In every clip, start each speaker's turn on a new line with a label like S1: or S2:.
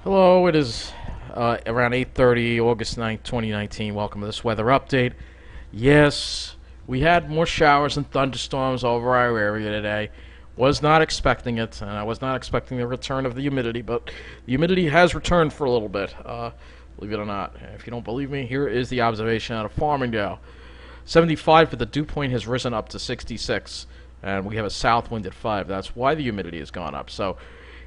S1: Hello, it is around 8:30, August 9th, 2019. Welcome to this weather update. Yes, we had more showers and thunderstorms over our area today. Was not expecting it, and I was not expecting the return of the humidity, but the humidity has returned for a little bit, believe it or not. If you don't believe me, here is the observation out of Farmingdale. 75, but the dew point has risen up to 66, and we have a south wind at 5. That's why the humidity has gone up. So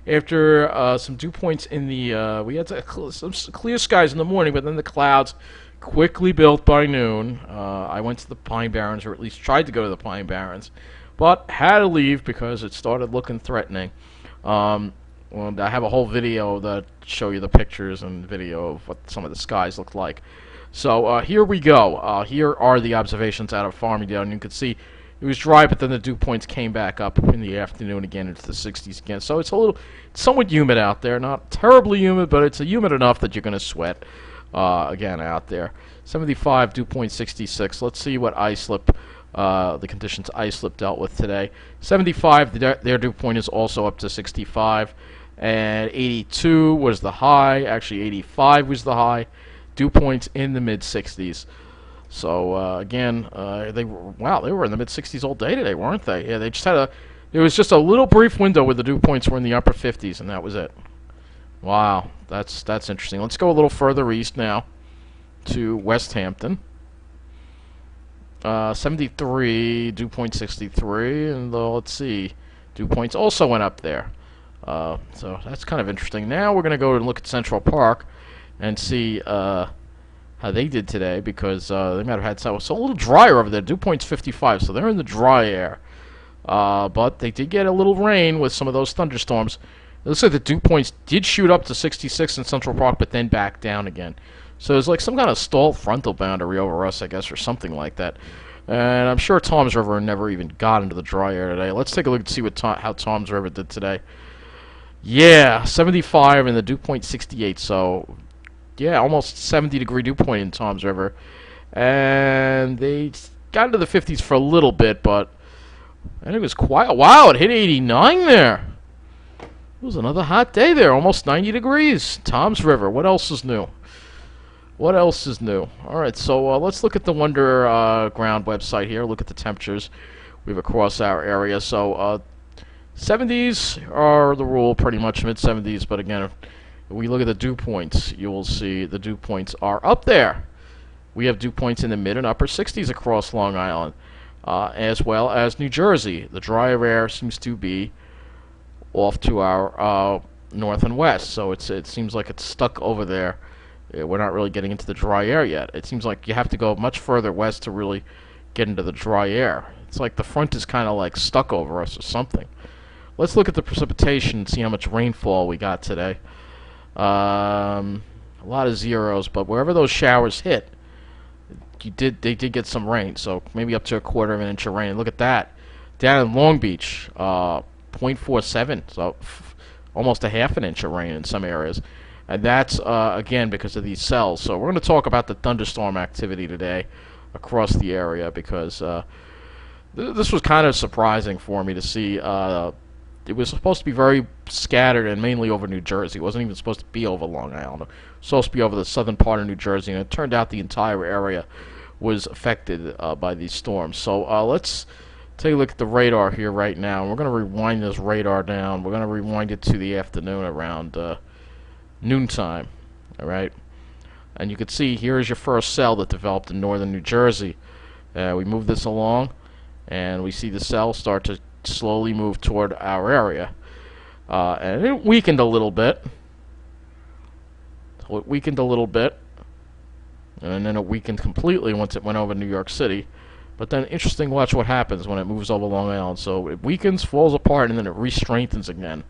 S1: after some dew points in the, we had some clear skies in the morning, but then the clouds quickly built by noon. I went to the Pine Barrens, or at least tried to go to the Pine Barrens, but had to leave because it started looking threatening. Well, I have a whole video that show you the pictures and video of what some of the skies looked like. So here we go. Here are the observations out of Farmingdale, and you can see it was dry, but then the dew points came back up in the afternoon again into the 60s again. So it's somewhat humid out there. Not terribly humid, but it's humid enough that you're going to sweat again out there. 75, dew point 66. Let's see what islip, the conditions islip dealt with today. 75, their dew point is also up to 65. And 82 was the high. Actually, 85 was the high. Dew points in the mid-60s. So again, they were in the mid-60s all day today, weren't they? Yeah, they just had it was just a little brief window where the dew points were in the upper 50s, and that was it. Wow, that's interesting. Let's go a little further east now to West Hampton. 73, dew point 63, and let's see, dew points also went up there. So that's kind of interesting. Now we're going to go and look at Central Park and see how they did today, because they might have had so a little drier over there. Dew point's 55, so they're in the dry air. But they did get a little rain with some of those thunderstorms. It looks like the dew points did shoot up to 66 in Central Park, but then back down again. So there's like some kind of stalled frontal boundary over us, I guess, or something like that. And I'm sure Tom's River never even got into the dry air today. Let's take a look and see how Tom's River did today. Yeah, 75 and the dew point 68, so yeah, almost 70-degree dew point in Tom's River. And they got into the 50s for a little bit, but I think it was quiet. Wow, it hit 89 there. It was another hot day there, almost 90 degrees. Tom's River, what else is new? What else is new? All right, so let's look at the Wonderground website here. Look at the temperatures we have across our area. So 70s are the rule, pretty much mid-70s. But again, if we look at the dew points, you will see the dew points are up there. We have dew points in the mid and upper 60s across Long Island, as well as New Jersey. The drier air seems to be off to our north and west, so it seems like it's stuck over there. We're not really getting into the dry air yet. It seems like you have to go much further west to really get into the dry air. It's like the front is kind of like stuck over us or something. Let's look at the precipitation and see how much rainfall we got today. A lot of zeros, but wherever those showers hit, they did get some rain, so maybe up to a quarter of an inch of rain. Look at that. Down in Long Beach, 0.47, so almost a half an inch of rain in some areas. And that's, again, because of these cells. So we're going to talk about the thunderstorm activity today across the area, because this was kind of surprising for me to see. It was supposed to be very scattered and mainly over New Jersey. It wasn't even supposed to be over Long Island. It was supposed to be over the southern part of New Jersey, and it turned out the entire area was affected by these storms. So let's take a look at the radar here right now. We're going to rewind this radar down. We're going to rewind it to the afternoon around noontime. All right, and you can see here is your first cell that developed in northern New Jersey. We move this along, and we see the cell start to slowly move toward our area, and it weakened a little bit. So it weakened a little bit, and then it weakened completely once it went over New York City. But then, interesting, watch what happens when it moves over Long Island. So it weakens, falls apart, and then it re-strengthens again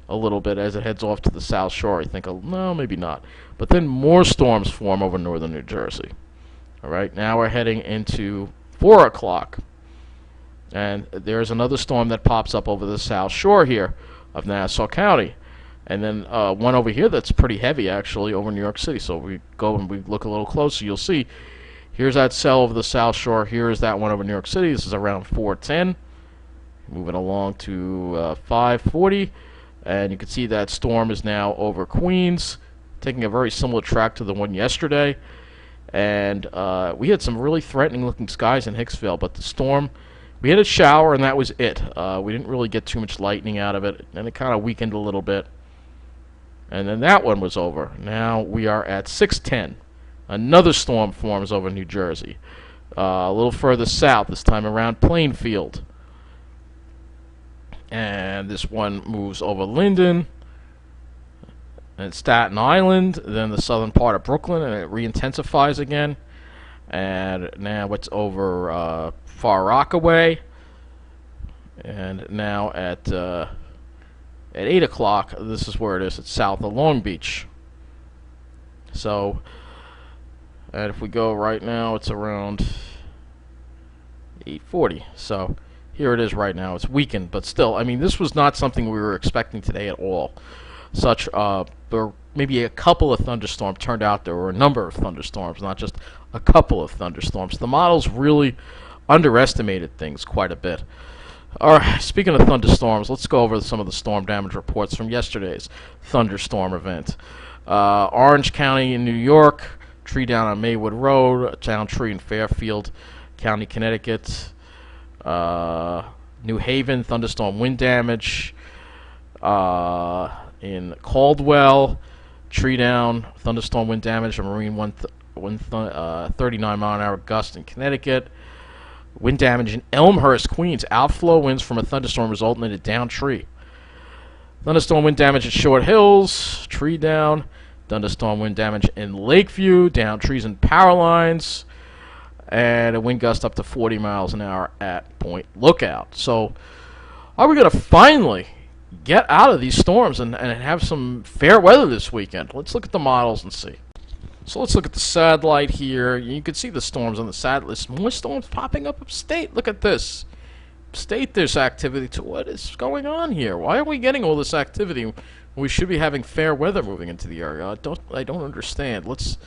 S1: a little bit as it heads off to the South Shore. I think, no, maybe not. But then more storms form over northern New Jersey. All right, now we're heading into 4 o'clock. And there's another storm that pops up over the South Shore here of Nassau County. And then one over here that's pretty heavy, actually, over New York City. So we go and we look a little closer. You'll see here's that cell over the South Shore. Here's that one over New York City. This is around 4:10. Moving along to 5:40. And you can see that storm is now over Queens, taking a very similar track to the one yesterday. And we had some really threatening-looking skies in Hicksville, but the storm, we had a shower, and that was it. We didn't really get too much lightning out of it, and it kind of weakened a little bit. And then that one was over. Now we are at 6:10. Another storm forms over New Jersey. A little further south, this time around Plainfield. And this one moves over Linden and Staten Island, then the southern part of Brooklyn, and it re-intensifies again. And now it's over Far Rockaway. And now at 8 o'clock, this is where it is. It's south of Long Beach. So, and if we go right now, it's around 8:40. So, here it is right now. It's weakened, but still, I mean, this was not something we were expecting today at all. Such, there were maybe a couple of thunderstorms. Turned out there were a number of thunderstorms, not just a couple of thunderstorms. The models really underestimated things quite a bit. All right, speaking of thunderstorms, let's go over some of the storm damage reports from yesterday's thunderstorm event. Orange County in New York, tree down on Maywood Road, a downed tree in Fairfield County, Connecticut. New Haven, thunderstorm wind damage. In Caldwell, tree down, thunderstorm wind damage, a marine 39-mile-an-hour gust in Connecticut. Wind damage in Elmhurst, Queens. Outflow winds from a thunderstorm resulting in a downed tree. Thunderstorm wind damage at Short Hills, tree down. Thunderstorm wind damage in Lakeview, downed trees and power lines. And a wind gust up to 40 miles an hour at Point Lookout. So, are we going to finally get out of these storms and have some fair weather this weekend? Let's look at the models and see. So let's look at the satellite here. You can see the storms on the satellite. More storms popping up upstate. Look at this. Upstate, there's activity too. What is going on here? Why are we getting all this activity when we should be having fair weather moving into the area? I don't understand. Let's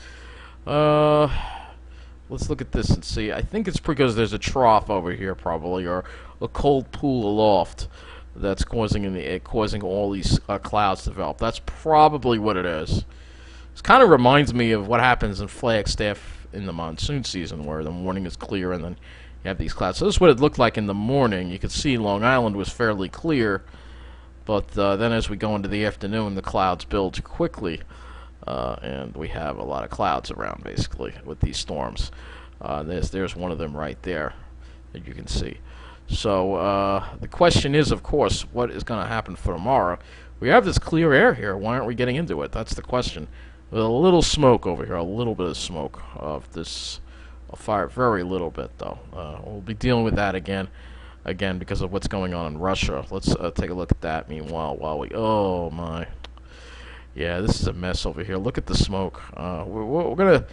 S1: look at this and see. I think it's because there's a trough over here probably, or a cold pool aloft that's causing all these clouds to develop. That's probably what it is. This kind of reminds me of what happens in Flagstaff in the monsoon season, where the morning is clear and then you have these clouds. So this is what it looked like in the morning. You could see Long Island was fairly clear, but then as we go into the afternoon, the clouds build quickly, and we have a lot of clouds around, basically, with these storms. There's one of them right there that you can see. So the question is, of course, what is going to happen for tomorrow? We have this clear air here. Why aren't we getting into it? That's the question. With a little smoke over here, a little bit of smoke of this fire, very little bit though. We'll be dealing with that again because of what's going on in Russia. Let's take a look at that. Meanwhile, oh my, yeah, this is a mess over here. Look at the smoke. We're gonna,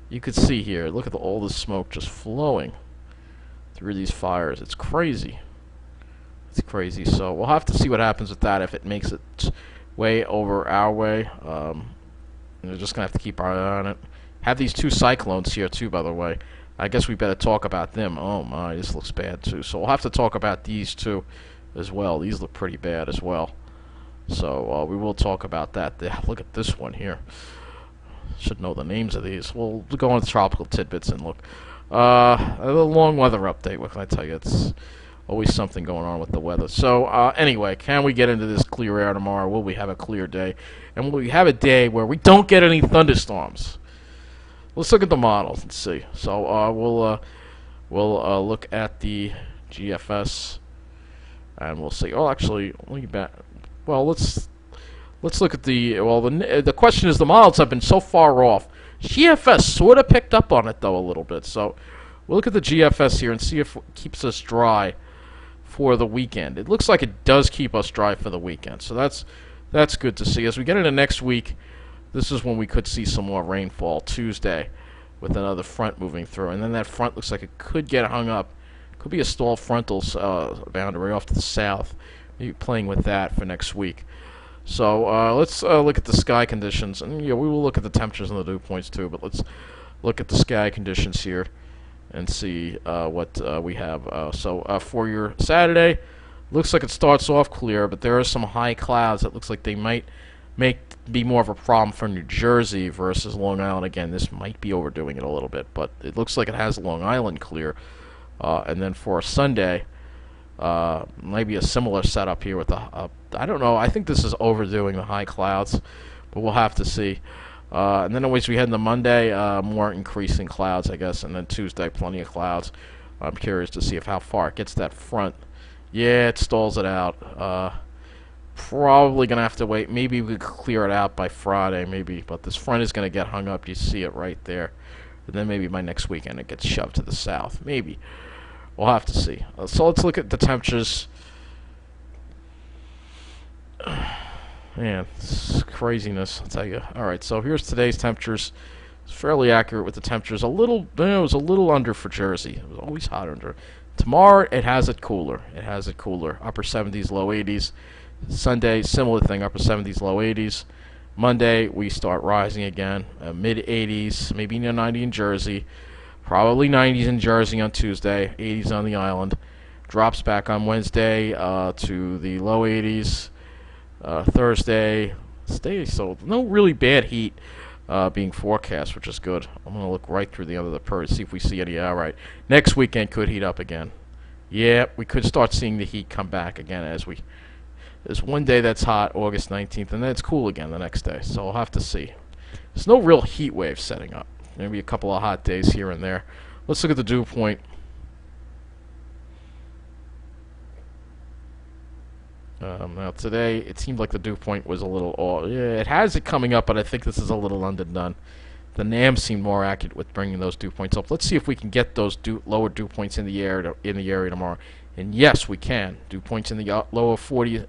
S1: you could see here. Look at all the smoke just flowing through these fires. It's crazy. It's crazy. So we'll have to see what happens with that if it makes its way over our way. We're just going to have to keep our eye on it. Have these two cyclones here, too, by the way. I guess we better talk about them. Oh, my, this looks bad, too. So we'll have to talk about these, too, as well. These look pretty bad as well. So we will talk about that. Look at this one here. Should know the names of these. We'll go on to tropical tidbits and look. A long weather update. What can I tell you? It's always something going on with the weather. So, anyway, can we get into this clear air tomorrow? Will we have a clear day? And will we have a day where we don't get any thunderstorms? Let's look at the models and see. So, we'll look at the GFS, and we'll see. Oh, actually, let me back. Well, let's look at the. Well, the question is, the models have been so far off. GFS sort of picked up on it though a little bit. So, we'll look at the GFS here and see if it keeps us dry for the weekend. It looks like it does keep us dry for the weekend, so that's good to see. As we get into next week, this is when we could see some more rainfall. Tuesday, with another front moving through, and then that front looks like it could get hung up. Could be a stall frontal boundary off to the south. Maybe playing with that for next week. So let's look at the sky conditions, and yeah, we will look at the temperatures and the dew points too. But let's look at the sky conditions here and see what we have. So for your Saturday, Looks like it starts off clear, but there are some high clouds that looks like they might make be more of a problem for New Jersey versus Long Island. Again, this might be overdoing it a little bit, but it looks like it has Long Island clear. And then for Sunday, maybe a similar setup here with the. I don't know. I think this is overdoing the high clouds, but we'll have to see. And then always we head into Monday, more increasing clouds, I guess, and then Tuesday, plenty of clouds. I'm curious to see if how far it gets that front. Yeah, it stalls it out. Probably gonna have to wait. Maybe we could clear it out by Friday, maybe. But this front is gonna get hung up. You see it right there. And then maybe by next weekend it gets shoved to the south. Maybe. We'll have to see. So let's look at the temperatures. Man, it's craziness, I'll tell you. Alright, so here's today's temperatures. It's fairly accurate with the temperatures. It was a little under for Jersey. It was always hot under. Tomorrow, it has it cooler. It has it cooler. Upper 70s, low 80s. Sunday, similar thing, upper 70s, low 80s. Monday, we start rising again. Mid 80s, maybe near 90 in Jersey. Probably 90s in Jersey on Tuesday, 80s on the island. Drops back on Wednesday to the low 80s. Thursday, so no really bad heat being forecast, which is good. I'm going to look right through the end of the period, see if we see any. Alright, next weekend could heat up again. Yeah, we could start seeing the heat come back again as we... There's one day that's hot, August 19th, and then it's cool again the next day, so we'll have to see. There's no real heat wave setting up. Maybe a couple of hot days here and there. Let's look at the dew point. Now today, it seemed like the dew point was a little... yeah, it has it coming up, but I think this is a little underdone. The NAM seemed more accurate with bringing those dew points up. Let's see if we can get those lower dew points in the area tomorrow. And yes, we can. Dew points in the lower 40s,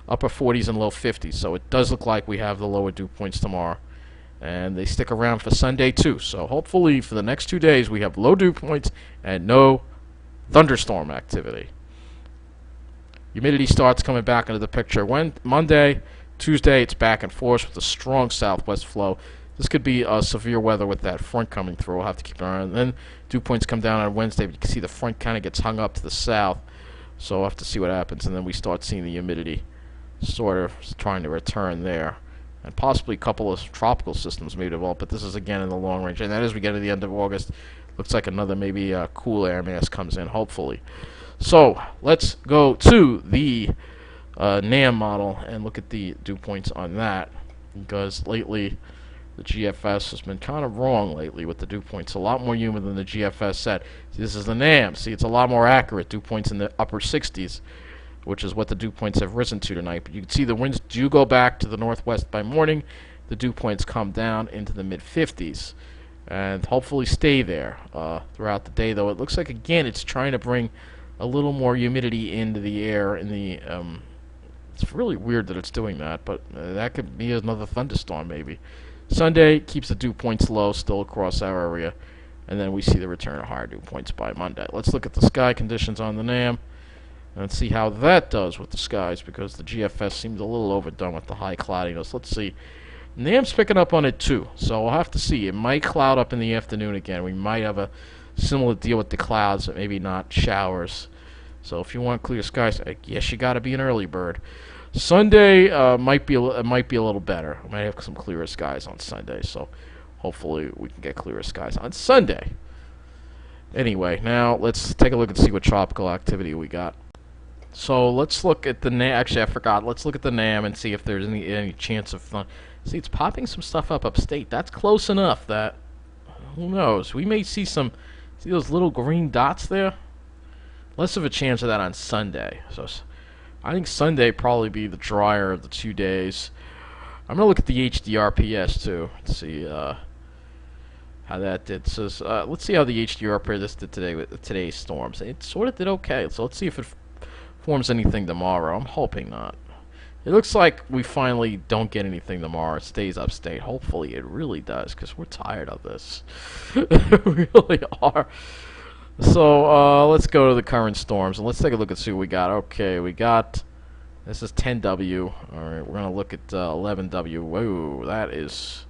S1: upper 40s and low 50s. So it does look like we have the lower dew points tomorrow. And they stick around for Sunday too. So hopefully for the next 2 days we have low dew points and no thunderstorm activity. Humidity starts coming back into the picture. Monday, Tuesday, it's back and forth with a strong southwest flow. This could be severe weather with that front coming through. We'll have to keep an eye on it. And then dew points come down on Wednesday, but you can see the front kind of gets hung up to the south. So we'll have to see what happens. And then we start seeing the humidity sort of trying to return there. And possibly a couple of tropical systems may develop, but this is again in the long range. And then as we get to the end of August, looks like another maybe cool air mass comes in, hopefully. So let's go to the NAM model and look at the dew points on that, because lately the GFS has been kind of wrong lately with the dew points. A lot more humid than the GFS said. See, this is the NAM. See, it's a lot more accurate. Dew points in the upper 60s, which is what the dew points have risen to tonight. But you can see the winds do go back to the northwest by morning. The dew points come down into the mid 50s and hopefully stay there throughout the day, though it looks like again it's trying to bring a little more humidity into the air. It's really weird that it's doing that, but that could be another thunderstorm maybe. Sunday keeps the dew points low still across our area, and then we see the return of higher dew points by Monday. Let's look at the sky conditions on the NAM and see how that does with the skies, because the GFS seems a little overdone with the high cloudiness. Let's see. NAM's picking up on it too, so we'll have to see. It might cloud up in the afternoon again. We might have a similar deal with the clouds, but maybe not showers. So if you want clear skies, I guess you got to be an early bird. Sunday might be a little better. We might have some clearer skies on Sunday, so hopefully we can get clearer skies on Sunday. Anyway, now let's take a look and see what tropical activity we got. So let's look at the NAM. Actually, I forgot. Let's look at the NAM and see if there's any chance of fun. See, it's popping some stuff up upstate. That's close enough that who knows? We may see some. See those little green dots there? Less of a chance of that on Sunday. So I think Sunday probably be the drier of the 2 days. I'm gonna look at the HDRPS too. Let's see how that did. So let's see how the HDRPS did today with today's storms. It sort of did okay. So let's see if it forms anything tomorrow. I'm hoping not. It looks like we finally don't get anything tomorrow. It stays upstate. Hopefully it really does, because we're tired of this. We really are. So let's go to the current storms and let's take a look and see what we got. Okay, we got, this is 10W. All right, we're gonna look at 11W. Whoa, that is,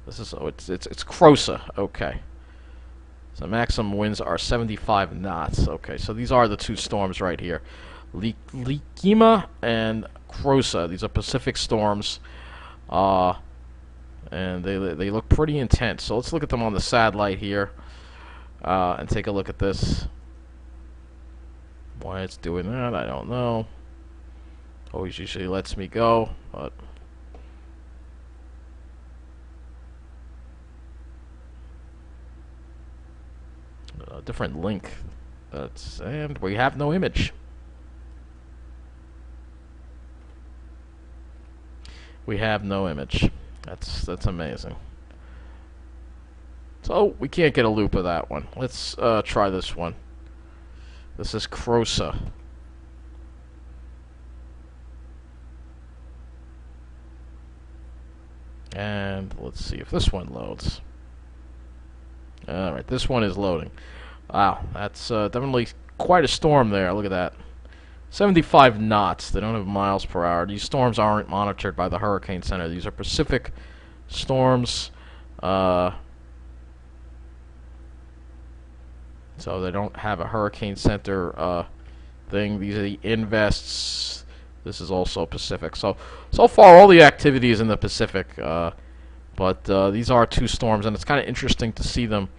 S1: this is, oh, it's Crosa. Okay, So maximum winds are 75 knots. Okay, so these are the two storms right here. Likima and Crosa. These are Pacific storms. And they look pretty intense. So let's look at them on the satellite here. And take a look at this. Why it's doing that, I don't know. Always usually lets me go, but a different link. And we have no image. We have no image. That's amazing. So we can't get a loop of that one. Let's try this one. This is Crosa. And let's see if this one loads. Alright, this one is loading. Wow, that's definitely quite a storm there. Look at that. 75 knots. They don't have miles per hour. These storms aren't monitored by the Hurricane Center. These are Pacific storms. So they don't have a Hurricane Center thing. These are the invests. This is also Pacific. So far, all the activity is in the Pacific. But these are two storms, and it's kind of interesting to see them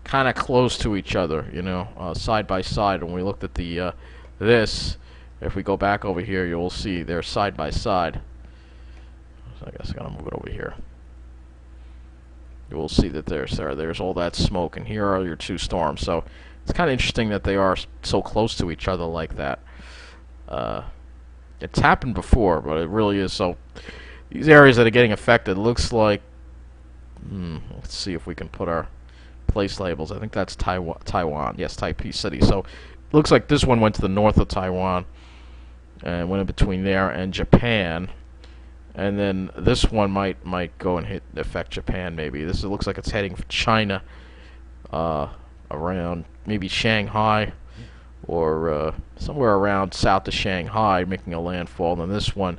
S1: kind of close to each other, you know, side by side. When we looked at the this, if we go back over here, you'll see they're side by side. So I guess I gotta move it over here. You will see that there's all that smoke, and here are your two storms. So it's kind of interesting that they are so close to each other like that. It's happened before, but it really is. So these areas that are getting affected looks like. Let's see if we can put our place labels. I think that's Taiwan. Yes, Taipei City. So it looks like this one went to the north of Taiwan and went in between there and Japan. And then this one might go and affect Japan maybe. It looks like it's heading for China, around maybe Shanghai, or somewhere around south of Shanghai, making a landfall. And this one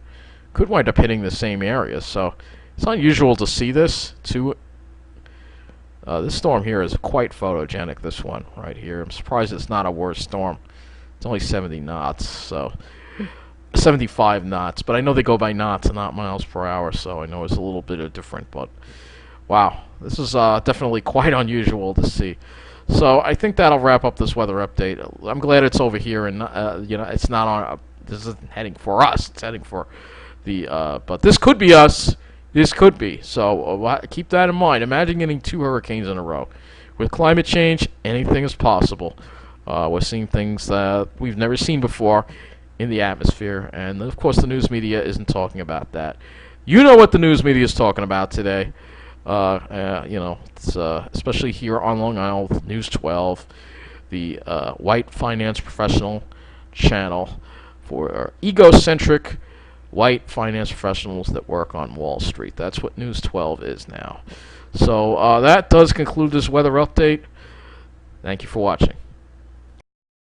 S1: could wind up hitting the same area. So it's unusual to see this too. This storm here is quite photogenic. This one right here. I'm surprised it's not a worse storm. It's only 70 knots, so 75 knots. But I know they go by knots and not miles per hour, so I know it's a little bit different. But wow, this is definitely quite unusual to see. So I think that'll wrap up this weather update. I'm glad it's over here, and you know, it's not on. This isn't heading for us. It's heading for the. But this could be us. This could be. So keep that in mind. Imagine getting two hurricanes in a row. With climate change, anything is possible. We're seeing things that we've never seen before in the atmosphere, and of course the news media isn't talking about that. You know what the news media is talking about today. You know, it's, especially here on Long Island, News 12, the white finance professional channel for egocentric white finance professionals that work on Wall Street. That's what News 12 is now. So that does conclude this weather update. Thank you for watching.